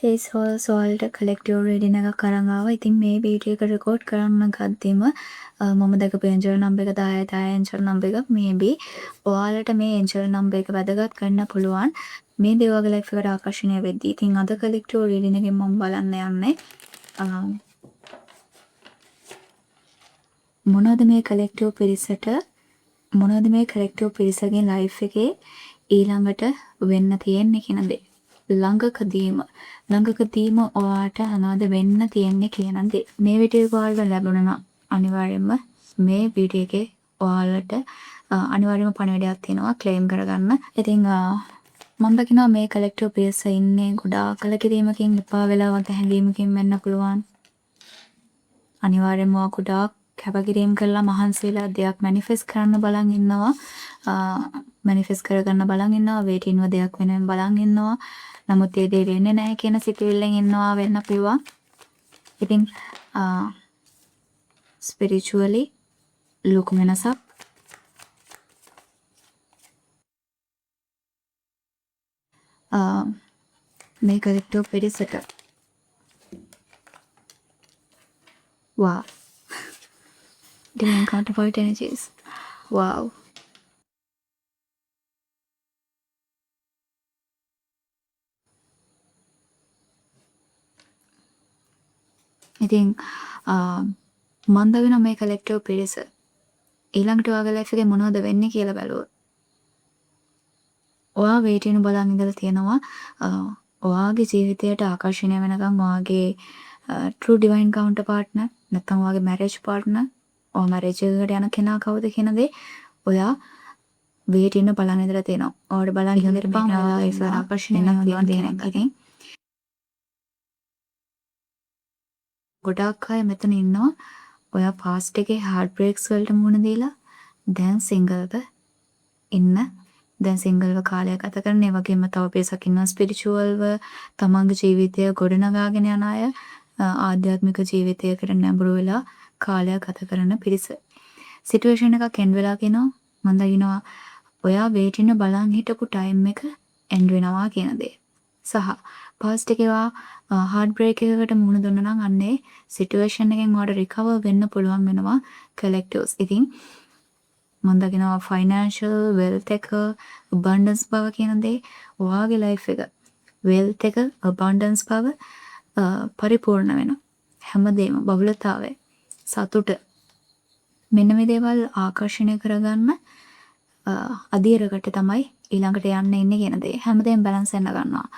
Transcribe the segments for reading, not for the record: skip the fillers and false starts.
Face halls වලට කලෙක්ටිව් reading එකක් අරන් ආවා. ඉතින් මේ වීඩියෝ එක රෙකෝඩ් කරන්න ගද්දිම මම දැකපු එන්ජල් නම්බර් එක 10 එන්ජල් නම්බර් එක මේබි ඔයාලට මේ එන්ජල් නම්බර් එක වැදගත් කරන්න පුළුවන්. මේ දේ ඔයාගේ ලයිෆ් එකට ආකර්ෂණය වෙද්දී. ඉතින් අද කලෙක්ටිව් රීඩින් එකෙන් මම බලන්න යන්නේ මොනවද මේ කලෙක්ටිව් පිරිසගේ ලයිෆ් එකේ ඊළඟට වෙන්න තියෙන්නේ කියන දේ. ළඟකදීම ඔයාට මොනවද වෙන්න තියෙන්නේ කියන දේ. මේ වීඩියෝ එක ඔයාලට ලැබුණා නම් අනිවාර්යයෙන්ම මේ වීඩියෝ එකේ ඔයාලට අනිවාර්යයෙන්ම පණිවිඩයක් තියෙනවා ක්ලේම් කරගන්න. ඉතින් මම දකිනවා මේ කලෙක්ටිව් පිරිස ඉන්නේ ගොඩාක් කලකිරීමකින් එපා වෙලා වගේ හැඟීමකින් වෙන්න පුළුවන්. අනිවාර්යයෙන්ම ඔයා ගොඩාක් කැපකිරීම කරලා මහන්සි වෙලා දෙයක් මැනිෆෙස්ට් කරන්න බලන් ඉන්නවා. මැනිෆෙස්ට් කරගන්න බලන් ඉන්නවා. වේටින්ව දෙයක් වෙනුවෙන් බලන් ඉන්නවා. නමුත් ඒ දේ වෙන්නේ නැහැ කියන සිතුවිල්ලෙන් ඉන්නවා වෙන්න පුළුවන්. ඉතින් ස්පිරිචුවලි ලොකු වෙනසක් මේ කලෙක්ටිව් පිරිසට wow divine counterpart energies wow ඉතින් මම දකින මේ කලෙක්ටිව් පිරිස ඊළඟට ඔයාගේ ලයිෆ් එකේ මොනවද වෙන්නේ කියලා බැලුවොත් ඔයා වේටින් බලන් ඉඳලා තියෙනවා ඔයාගේ ජීවිතයට ආකර්ෂණය වෙනකම් ඔයාගේ true divine counterpart නැත්නම් ඔයාගේ marriage partner ඔයා marriage එකකට යන කෙනා කවුද කියන දේ ඔයා වේටින් බලන් ඉඳලා තියෙනවා. ඔයාට බලන් ඉඳලා ඔයා ඒක ආකර්ෂණය වෙනවා කියන දේ. ගොඩාක් අය මෙතන ඉන්නවා ඔයා පාස්ට් එකේ හાર્ට් බ්‍රේක්ස් වලට මුහුණ දීලා දැන් සිංගල්ව ඉන්න දැන් සිංගල්ව කාලයක් ගත කරන ඒ වගේම තව පිරිසක් ඉන්නවා ස්පිරිචුවල්ව තමන්ගේ ජීවිතය ගොඩනගාගෙන යන අය ආධ්‍යාත්මික ජීවිතයකට නැඹුරු වෙලා කාලයක් ගත කරන පිරිස. සිටුේෂන් එකක් එන්ඩ් වෙලා කියනවා මම දකිනවා ඔයා වේටින් බලන් හිටපු ටයිම් එක එන්ඩ් වෙනවා කියන දේ. සහ පාස්ට් එකේ හાર્ට් බ්‍රේක් එකකට මුහුණ දුන්නා නම් අන්නේ සිටුේෂන් එකෙන් ඔයාලට රිකවර් වෙන්න පුළුවන් වෙනවා කලෙක්ටිව්ස්. ඉතින් මම දකිනවා ෆයිනෑන්ෂල් වෙල්ත් එක abundance බව කියන දේ ඔයාගේ ලයිෆ් එක වෙල්ත් එක abundance බව පරිපූර්ණ වෙනවා. හැමදේම බහුලතාවය සතුට මෙන්න මේ දේවල් ආකර්ෂණය කරගන්න අධීරකට තමයි ඊළඟට යන්න ඉන්නේ කියන දේ. හැමදේම බැලන්ස් වෙන්න ගන්නවා.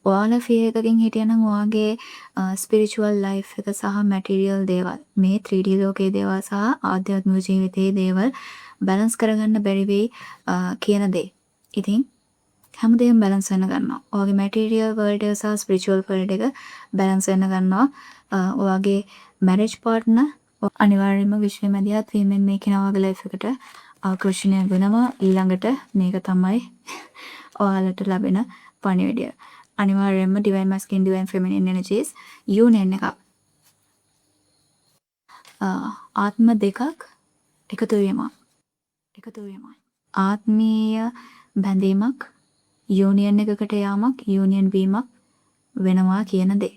ඔයාලා ෆියර් එකකින් හිටියනම් ඔයාගේ ස්පිරිචුවල් ලයිෆ් එක සහ මැටීරියල් දේවල් මේ 3D ලෝකයේ දේවල් සහ ආධ්‍යාත්මික ජීවිතයේ දේවල් බැලන්ස් කරගන්න බැරි වෙයි කියන දේ. ඉතින් හැමදේම බැලන්ස් වෙන්න ගන්නවා. ඔයාගේ මැටීරියල් වර්ල්ඩ් එක සහ ස්පිරිචුවල් වර්ල්ඩ් එක බැලන්ස් වෙන්න ගන්නවා. ඔයාගේ මැරේජ් පාර්ට්නර් අනිවාර්යයෙන්ම විශ්වමැදිහත් වීමෙන් මේ කෙනාගේ ලයිෆ් එකට ආකර්ෂණය වෙනවා. ඊළඟට මේක තමයි ඔයාලට ලැබෙන පණිවිඩය. අනිවාර්යයෙන්ම divine masculine divine feminine energies union එකක්. ආත්ම දෙකක් එකතු වීමක්. ආත්මීය බැඳීමක් යූනියන් එකකට යාමක් යූනියන් වීමක් වෙනවා කියන දේ.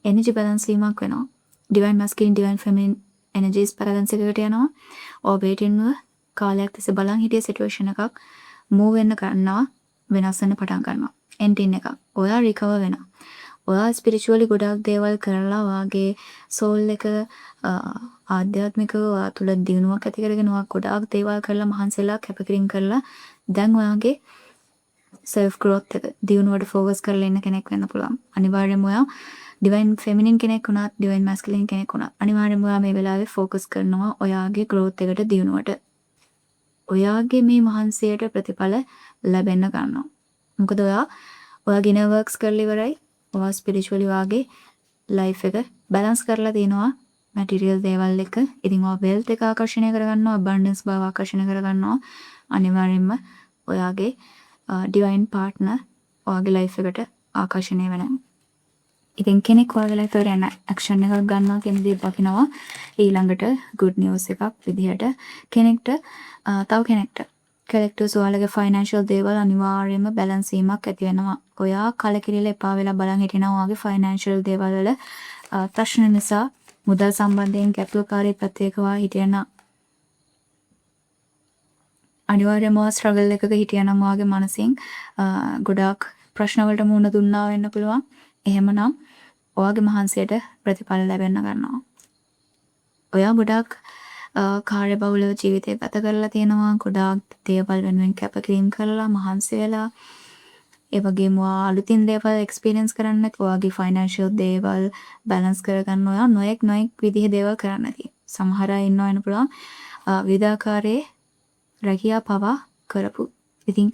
එනර්ජි බැලන්ස් වීමක් වෙනවා. divine masculine divine feminine energies balance එකකට යනවා. ඔබේටින්ව කාලයක් තිස්සේ බලන් හිටිය සිටුේෂන් එකක් මූව් වෙන්න ගන්නවා වෙනස් වෙන්න පටන් ගන්නවා. එන්ටින් එකක්. ඔයා රිකවර් වෙනවා. ඔයා ස්පිරිචුවලි ගොඩාක් දේවල් කරලා ඔයාගේ සෝල් එක ආධ්‍යාත්මිකව ඔයා තුළ දියුණුවක් ඇති කරගෙන ඔයා ගොඩාක් දේවල් කරලා මහන්සිලා කැපකිරීම කරලා දැන් ඔයාගේ self growth එක දියුණුවට ફોකස් කරලා ඉන්න කෙනෙක් වෙන්න පුළුවන්. අනිවාර්යයෙන්ම ඔයා divine feminine කෙනෙක් වුණත් divine masculine කෙනෙක් වුණත් අනිවාර්යයෙන්ම ඔයා මේ වෙලාවේ ફોකස් කරනවා ඔයාගේ growth එකට දියුණුවට. ඔයාගේ මේ මහන්සියට ප්‍රතිඵල ලැබෙන්න ගන්නවා. මොකද ඔයාගේ inner works කරලා ඉවරයි. ඔයා spiritually වාගේ life එක balance කරලා තිනවා material දේවල් එක. ඉතින් ඔයා wealth එක ආකර්ෂණය කරගන්නවා, abundance බව ආකර්ෂණය කරගන්නවා. අනිවාර්යයෙන්ම ඔයාගේ divine partner ඔයාගේ life එකට ආකර්ෂණය වෙනවා. ඉතින් කෙනෙක් ඔයාගේ life එකට යන action එකක් ගන්නවා කියන දේ දකිනවා. ඊළඟට good news එකක් විදිහට තව කෙනෙක්ට කැරක්ටර්ස් ඔයාලගේ ෆයිනෑන්ෂල් දේවල් අනිවාර්යයෙන්ම බැලන්ස් වීමක් ඇති වෙනවා. ඔයා කලකිරිලා එපා වෙලා බලන් හිටිනවා ඔයාගේ ෆයිනෑන්ෂල් දේවල් වල ප්‍රශ්න නිසා මුදල් සම්බන්ධයෙන් කැපිටල්කාරී පැත්තක වා හිටියනම් අනිවාර්යයෙන්ම ස්ට්‍රගල් එකක හිටියනම් ඔයාගේ මනසින් ගොඩාක් ප්‍රශ්න වලට මුහුණ දුන්නා වෙන්න පුළුවන්. එහෙමනම් ඔයාගේ මහන්සියට ප්‍රතිඵල ලැබෙන්න ගන්නවා. ඔයා ගොඩාක් කාර්යබහුල ජීවිතයක් ගත කරලා තියෙනවා. ගොඩාක් දේවල් වෙනුවෙන් කැපකිරීම කරලා මහන්සි වෙලා ඒ වගේම ඔයා අලුතින් දේවල් එක්ස්පීරියන්ස් කරන්න ඔයාගේ ෆයිනෑන්ෂල් දේවල් බැලන්ස් කරගන්න ඔයා නොයෙක් විදිහේ දේවල් කරන්න තියෙනවා. සමහර අය ඉන්නවා වෙන පුළුවන් විවිධාකාරයේ රැකියා පවා කරපු. ඉතින්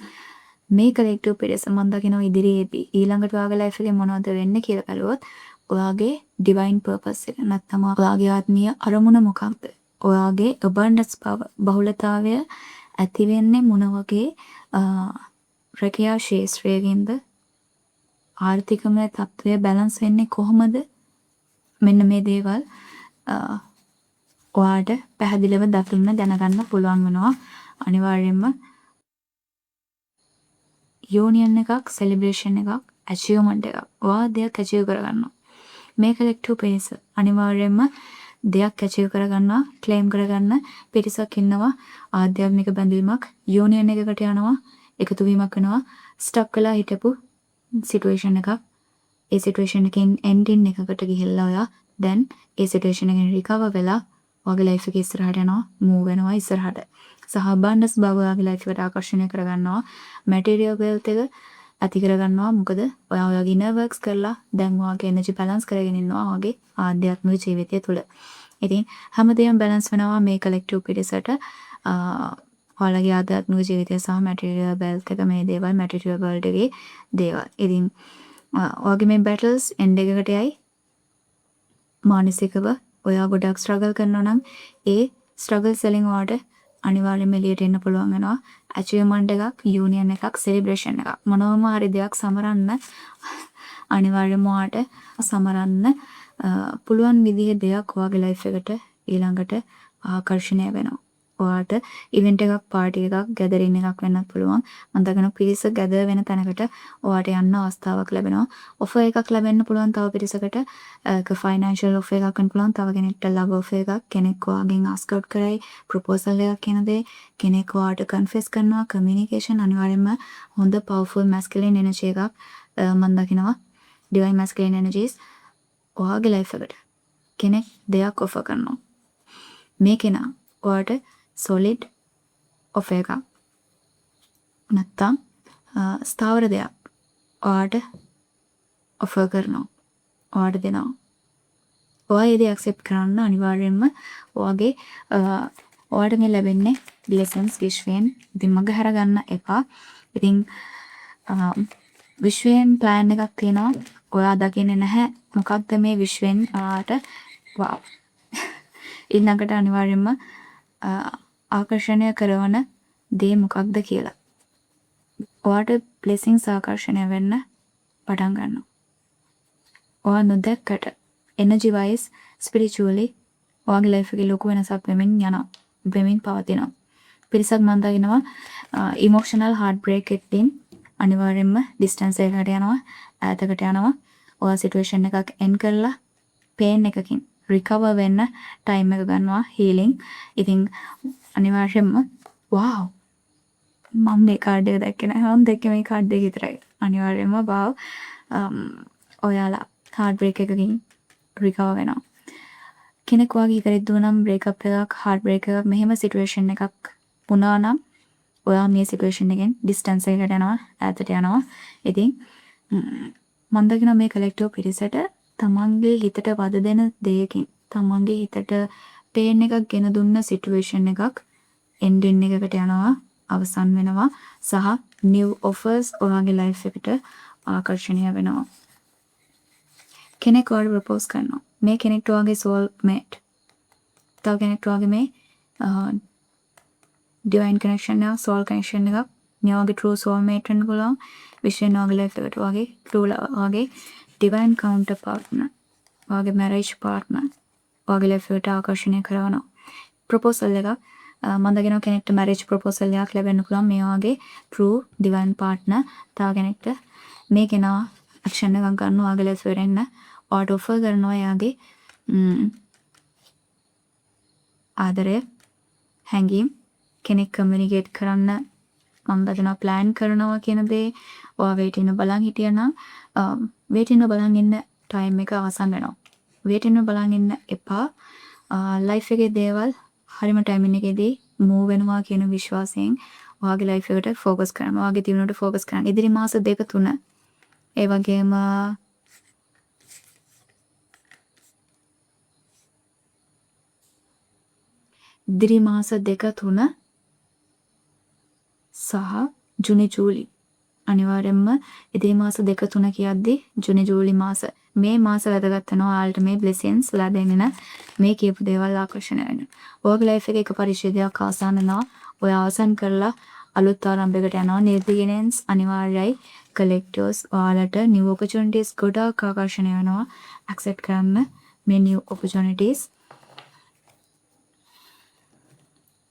මේ කලෙක්ටිව් පිරිස මම දකිනවා ඉදිරියේදී ඊළඟට ඔයාගේ ලයිෆ් එකේ මොනවද වෙන්නේ කියලා බලුවොත් ඔයාගේ ඩිවයින් පර්පස් එක නැත්නම් ඔයාගේ ආත්මීය අරමුණ මොකක්ද? ඔයාගේ abundance power බහුලතාවය ඇති වෙන්නේ මොන වගේ රැකියා ශාස්ත්‍රයකින්ද? ආර්ථිකමය තත්ත්වය බැලන්ස් වෙන්නේ කොහොමද? මෙන්න මේ දේවල් ඔයාට පැහැදිලිව දකින්න දැනගන්න පුළුවන් වෙනවා. අනිවාර්යයෙන්ම යූනියන් එකක්, සෙලිබ්‍රේෂන් එකක්, ඇචීව්මන්ට් එකක්. ඔයා දෙයක් ඇචීව් කරගන්නවා. මේ කලෙක්ටිව් පිරිස අනිවාර්යයෙන්ම දෙයක් ඇචීව් කරගන්නවා, ක්ලේම් කරගන්න පිරිසක් ඉන්නවා. ආධ්‍යාත්මික බැඳීමක් යූනියන් එකකට යනවා, එකතු වීමක් වෙනවා. ස්ටක් වෙලා හිටපු සිටුේෂන් එකක්. ඒ සිටුේෂන් එකෙන් එන්ඩින් එකකට ගිහිල්ලා ඔයා දැන් ඒ සිටුේෂන් එකෙන් රිකවර් වෙලා ඔයාගේ ලයිෆ් එක ඉස්සරහට යනවා, මූව් වෙනවා ඉස්සරහට. සහ abundance බව ඔයාගේ ලයිෆ් එකට ආකර්ෂණය කරගන්නවා. material wealth එක ඇති කරගන්නවා. මොකද ඔයා ඔයාගේ inner works කරලා දැන් ඔයාගේ energy balance කරගෙන ඉන්නවා ඔයාගේ ආධ්‍යාත්මික ජීවිතය තුළ. ඉතින් හැමදේම balance වෙනවා මේ collective පිරිසට. ඔයාලගේ ආධ්‍යාත්මික ජීවිතය සහ material wealth එක මේ දේවල් material world එකේ දේවල්. ඉතින් ඔයාගේ මේ battles end එකකට යයි. මානසිකව ඔයා ගොඩක් struggle කරනවා නම් ඒ struggle selling ඔයාට අනිවාර්යයෙන්ම එළියට එන්න පුළුවන් වෙනවා. achievement එකක්, union එකක්, celebration එකක්. මොනවාම හරි දෙයක් සමරන්න අනිවාර්යයෙන්ම ඔයාට සමරන්න පුළුවන් විදිහේ දෙයක් ඔයාගේ life එකට ඊළඟට ආකර්ෂණය වෙනවා. ඔයාට event එකක්, party එකක්, gathering එකක් වෙන්නත් පුළුවන්. මම දකින පිරිස gather වෙන තැනකට ඔයාට යන්න අවස්ථාවක් ලැබෙනවා. offer එකක් ලැබෙන්න පුළුවන් තව පිරිසකට. ඒක financial offer එකක් වෙන්න පුළුවන්. තව කෙනෙක්ට love offer එකක්. කෙනෙක් ඔයාගෙන් ask out කරයි, proposal එකක් කියන දේ. කෙනෙක් ඔයාට confess කරනවා, communication අනිවාර්යයෙන්ම හොඳ powerful masculine energy එකක් මම දකිනවා. divine masculine energies ඔයාගේ life එකට කෙනෙක් දෙයක් offer කරනවා. මේ කෙනා ඔයාට solid offer එකක් නැත්තම් ස්ථාවර දෙයක් ඔයාට offer කරනවා. ඔයාට දෙනවා. ඔයා ඒ දේ accept කරන්න අනිවාර්යයෙන්ම ඔයාගේ ඔයාට මේ ලැබෙන්නේ blessings විශ්වයෙන්. ඉතින් මග හැර ගන්න එපා. ඉතින් විශ්වයෙන් plan එකක් තියෙනවා. ඔයා දකින්නේ නැහැ මොකක්ද මේ විශ්වයෙන් ඔයාට wow ඊළඟට අනිවාර්යයෙන්ම ආකර්ෂණය කරන දේ මොකක්ද කියලා. ඔයාට blessings ආකර්ෂණය වෙන්න පටන් ගන්නවා. ඔයා නොදැක්කට energy wise spiritually ඔයාගේ life එකේ ලොකු වෙනසක් වෙමින් යනවා. වෙමින් පවතිනවා. පිරිසක් මම දකිනවා emotional heartbreak එකකින් අනිවාර්යයෙන්ම distance එකකට යනවා, ඈතකට යනවා. ඔයා situation එකක් end කරලා pain එකකින් recover වෙන්න time එක ගන්නවා, healing. ඉතින් අනිවාර්යයෙන්ම wow මම මේ කාඩ් එක දැක්කේ නැහැ. මම දැක්කේ මේ කාඩ් එක විතරයි. අනිවාර්යයෙන්ම wow ඔයාලා heartbreak එකකින් recover වෙනවා. කෙනෙක් වගේ ඉතිරිද්දුව නම් breakup එකක්, heartbreak එකක් මෙහෙම situation එකක් වුණා නම් ඔයා මේ situation එකෙන් distance එකකට යනවා, ඈතට යනවා. ඉතින් මම දකිනවා මේ collective පිරිසට තමන්ගේ හිතට වද දෙන දෙයකින්, තමන්ගේ හිතට pain එකක් ගෙන දුන්න situation එකක් ending එකකට යනවා, අවසන් වෙනවා. සහ new offers ඔයාගේ life එකට ආකර්ෂණය වෙනවා. කෙනෙක් ඔයාලට propose කරනවා. මේ කෙනෙක්ට ඔයාගේ soul mate. තව කෙනෙක්ට ඔයාගේ මේ divine connection එක, soul connection එකක්, මේ ඔයාගේ true soul mate වෙන්න පුළුවන්. විශ්වෙන් ඔයාගේ life එකට ඔයාගේ true ඔයාගේ divine counter partner, ඔයාගේ marriage partner ඔයාගේ life එකට ආකර්ෂණය කරනවා. proposal එකක් මම දකිනවා කෙනෙක්ට මැරේජ් ප්‍රොපෝසල් එකක් ලැබෙන්න පුළුවන් මේ වගේ true divine partner. තව කෙනෙක්ට මේ කෙනා ඇක්ෂන් එකක් ගන්නවා ඔයාගේ ලයිෆ් එකට එන්න. ඔයාට ඔෆර් කරනවා එයාගේ ආදරය හැඟීම් කෙනෙක් කමියුනිකේට් කරන්න මම දකිනවා ප්ලෑන් කරනවා කියන දේ. ඔයා wait ඉන්න බලන් හිටියනම් wait ඉන්න බලන් ඉන්න ටයිම් එක අවසන් වෙනවා. wait ඉන්න බලන් ඉන්න එපා. ලයිෆ් එකේ දේවල් හරිම ටයිමින් එකේදී මූව් වෙනවා කියන විශ්වාසයෙන් ඔයාගේ ලයිෆ් එකට ફોකස් කරන්න. ඔයාගේ දියුණුවට ફોකස් කරන්න. ඉදිරි මාස 2-3 ඒ වගේම ඉදිරි මාස 2-3 සහ ජුනි ජූලි අනිවාර්යයෙන්ම ඉදිරි මාස 2-3 කියද්දී ජුනි ජූලි මාස මේ මාස වැදගත් වෙනවා ඔයාලට මේ බ්ලෙසින්ස් ලැබෙන්න මේ කියපු දේවල් ආකර්ෂණය වෙන්න. ඔයාගේ ලයිෆ් එකේ එක පරිච්ඡේදයක් අවසන් වෙනවා. ඔය අවසන් කරලා අලුත් ආරම්භයකට යනවා. නිර්දීගෙනස් අනිවාර්යයි. කලෙක්ටර්ස් ඔයාලට new opportunities ගොඩාක් ආකර්ෂණය වෙනවා. accept කරන්න මේ new opportunities.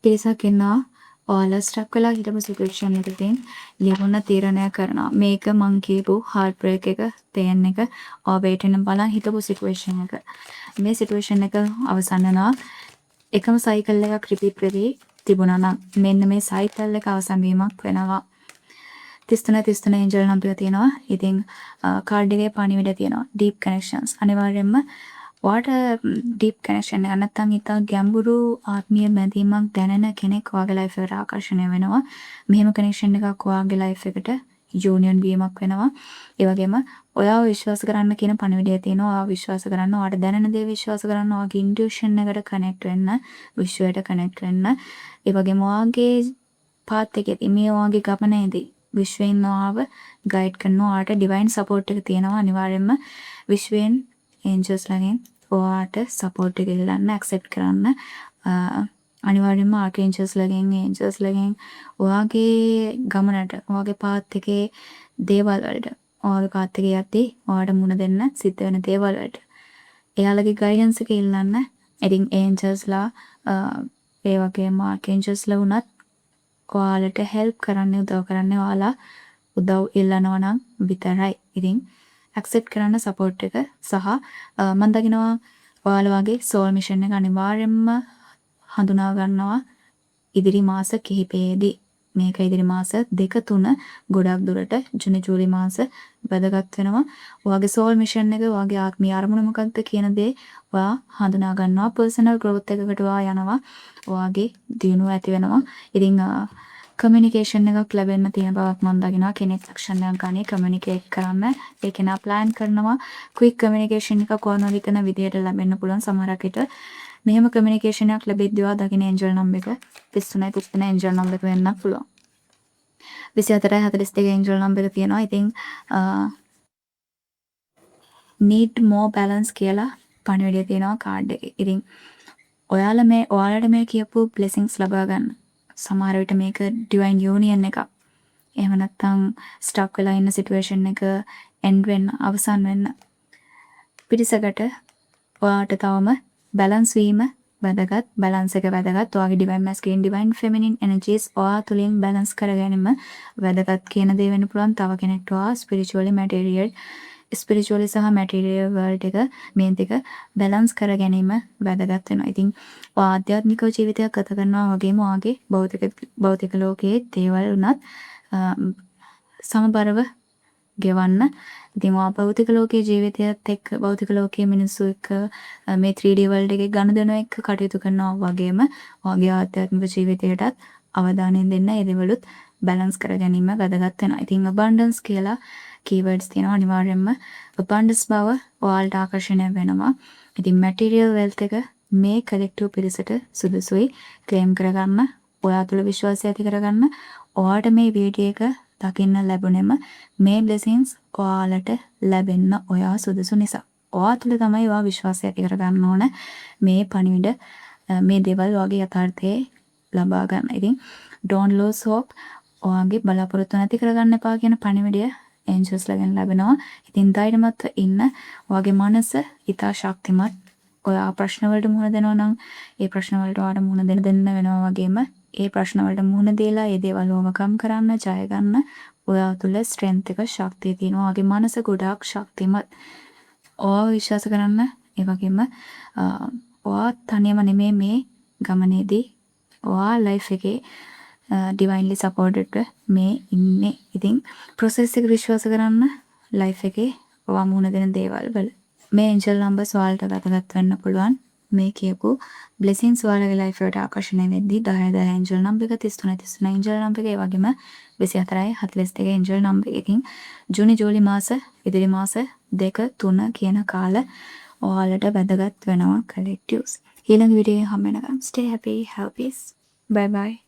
පිරිසක් ඉන්නවා ඔයාලා ස්ටක් වෙලා හිටපු සිටුේෂන් එකකින් ලියවන්න තීරණය කරනවා. මේක මං කියපු heart break එක pain එක ඔයා wait වෙන බලන් හිටපු සිටුේෂන් එක. මේ සිටුේෂන් එක අවසන් වෙනවා. එකම සයිකල් එකක් රිපීට් වෙවි තිබුණා නම් මෙන්න මේ සයිකල් එක අවසන් වීමක් වෙනවා. 33 ඒන්ජල් නම්බර තියෙනවා. ඉතින් කාඩ් එකේ පණිවිඩ තියෙනවා. deep connections අනිවාර්යයෙන්ම ඔයාට ඩීප් කනෙක්ෂන් එක නැත්නම් ඉතා ගැඹුරු ආත්මීය බැඳීමක් දැනෙන කෙනෙක් ඔයාගේ ලයිෆ් එකට ආකර්ෂණය වෙනවා. මෙහෙම කනෙක්ෂන් එකක් ඔයාගේ ලයිෆ් එකට යූනියන් වීමක් වෙනවා. ඒ වගේම ඔයාව විශ්වාස කරන්න කියන පණිවිඩය තියෙනවා. ඔයාව විශ්වාස කරන්න, ඔයාට දැනෙන දේ විශ්වාස කරන්න, ඔයාගේ ඉන්ටියුෂන් එකට කනෙක්ට් වෙන්න, විශ්වයට කනෙක්ට් වෙන්න. ඒ වගේම ඔයාගේ පාත් එකේදී මේ ඔයාගේ ගමනේදී විශ්වයෙන් ඔයාව ගයිඩ් කරනවා. ඔයාට ඩිවයින් සපෝට් එක තියෙනවා. අනිවාර්යයෙන්ම විශ්වයෙන් ඒන්ජල්ස් ලාගෙන් ඔයාට සපෝට් එක ඉල්ලන්න ඇක්සෙප්ට් කරන්න. අනිවාර්යයෙන්ම ආර්කේන්ජල්ස් ලාගෙන් ඒන්ජල්ස් ලාගෙන් ඔයාගේ ගමනට ඔයාගේ පාත් එකේ දේවල් වලට ඔයාගේ පාත් එකේ යද්දී ඔයාට මුණ දෙන්න සිද්ධ වෙන දේවල් වලට එයාලගේ ගයිඩන්ස් එක ඉල්ලන්න. ඉතින් ඒන්ජල්ස් ලා ඒ වගේම ආර්කේන්ජල්ස් ලා උනත් ඔයාලට හෙල්ප් කරන්න උදව් කරන්න ඔයාලා උදව් ඉල්ලනවා නම් විතරයි. ඉතින් ඇක්සෙප්ට් කරන්න සපෝට් එක සහ මම දකිනවා ඔයාලා වගේ සෝල් මිෂන් එක අනිවාර්යයෙන්ම හඳුනා ගන්නවා ඉදිරි මාස කිහිපයේදී. මේක ඉදිරි මාස 2-3 ගොඩක් දුරට ජුනි ජූලි මාස වැදගත් වෙනවා. ඔයාගේ සෝල් මිෂන් එක ඔයාගේ ආත්මීය අරමුණ මොකක්ද කියන දේ ඔයා හඳුනා ගන්නවා. පර්සනල් growth එකකට ඔයා යනවා. ඔයාගේ දියුණුව ඇති වෙනවා. ඉතින් කමියුනිකේෂන් එකක් ලැබෙන්න තියෙන බවක් මම දකිනවා. කෙනෙක් ඇක්ෂන් එකක් ගන්නේ කමියුනිකේට් කරන්න. ඒ කෙනා ප්ලෑන් කරනවා. ක්වික් කමියුනිකේෂන් එකක් ඔයාලා හිතන විදියට ලැබෙන්න පුළුවන්. සමහරක් විට මෙහෙම කමියුනිකේෂන් එකක් ලැබෙද්දී ඔයා දකින ඒන්ජල් නම්බර් එක 33 ඒන්ජල් නම්බර් එක වෙන්න පුළුවන්. 24-42 ඒන්ජල් නම්බර තියෙනවා. ඉතින් need more balance කියලා පණිවිඩය තියෙනවා කාඩ් එකේ. ඉතින් ඔයාලට මේ කියපු blessings ලබා ගන්න. සමහර විට මේක divine union එකක්. එහෙම නැත්නම් stuck වෙලා ඉන්න situation එක end වෙන්න අවසන් වෙන්න පිටිසකට ඔයාට තවම balance වීම වැදගත්. balance එක වැදගත්. ඔයාගේ divine masculine divine feminine energies ඔයා තුලින් balance කර ගැනීම වැදගත් කියන දේ වෙන්න පුළුවන්. තව කෙනෙක්ට ඔයා spiritually සහ material world එක මේ දෙක balance කර ගැනීම වැදගත් වෙනවා. ඉතින් ඔයා ආධ්‍යාත්මික ජීවිතයක් ගත කරනවා වගේම ඔයාගේ භෞතික ලෝකයේ දේවල් උනත් සමබරව ගෙවන්න. ඉතින් ඔයා භෞතික ලෝකයේ ජීවිතයත් එක්ක භෞතික ලෝකයේ මිනිස්සු එක්ක මේ 3D world එකේ ගනුදෙනු එක්ක කටයුතු කරනවා වගේම ඔයාගේ ආධ්‍යාත්මික ජීවිතයටත් අවධානය දෙන්න ඒ දේවලුත් balance කර ගැනීම වැදගත් වෙනවා. ඉතින් abundance කියලා keywords තියෙනවා. අනිවාර්යයෙන්ම abundance බව ඔයාලට ආකර්ෂණය වෙනවා. ඉතින් material wealth එක මේ collective පිරිසට සුදුසුයි claim කරගන්න. ඔයා තුළ විශ්වාසය ඇති කරගන්න. ඔයාට මේ වීඩියෝ එක දකින්න ලැබුණෙම මේ blessings ඔයාලට ලැබෙන්න ඔයා සුදුසු නිසා. ඔයා තුළ තමයි ඔයා විශ්වාසය ඇති කරගන්න ඕන මේ පණිවිඩ මේ දේවල් ඔයාගේ යථාර්ථයේ ලබා ගන්න. ඉතින් don't lose hope. ඔයාගේ බලාපොරොත්තු නැති කරගන්න එපා කියන පණිවිඩය angels ලාගෙන් ලැබෙනවා. ඉතින් ධෛර්යමත්ව ඉන්න. ඔයාගේ මනස ඊට ශක්තිමත්. ඔයා ප්‍රශ්න වලට මුහුණ දෙනවා නම් ඒ ප්‍රශ්න වලට ඔයාට මුහුණ දෙන්න වෙනවා වගේම ඒ ප්‍රශ්න වලට මුහුණ දීලා ඒ දේවල් ඕවර්කම් කරන්න, ජය ගන්න ඔයා තුල ස්ට්‍රෙන්ත් එක ශක්තිය තියෙනවා. ඔයාගේ මනස ගොඩාක් ශක්තිමත්. ඔයාව විශ්වාස කරන්න. ඒ වගේම ඔයා තනියම නෙමෙයි මේ ගමනේදී. ඔයා ලයිෆ් එකේ ඩිවයින්ලි සපෝර්ටඩ් මේ ඉන්නේ. ඉතින් ප්‍රොසෙස් එක විශ්වාස කරන්න ලයිෆ් එකේ ඔයා මුහුණ දෙන දේවල් වල. මේ එන්ජල් නම්බර්ස් ඔයාලට වැදගත් වෙන්න පුළුවන්. මේ කියපු බ්ලෙසිංස් ඔයාලගේ ලයිෆ් එකට ආකර්ෂණය වෙද්දී 10 10 එන්ජල් නම්බර් එක 33 33 එන්ජල් නම්බර් එක ඒ වගේම 24යි 42 එන්ජල් නම්බර් එකකින් ජූනි ජූලි මාස ඉදිරි මාස 2 3 කියන කාල ඔයාලට වැදගත් වෙනවා කලෙක්ටිව්ස්. ඊළඟ වීඩියෝ එකෙන් හම්බ වෙනකම් stay happy, have peace. Bye bye.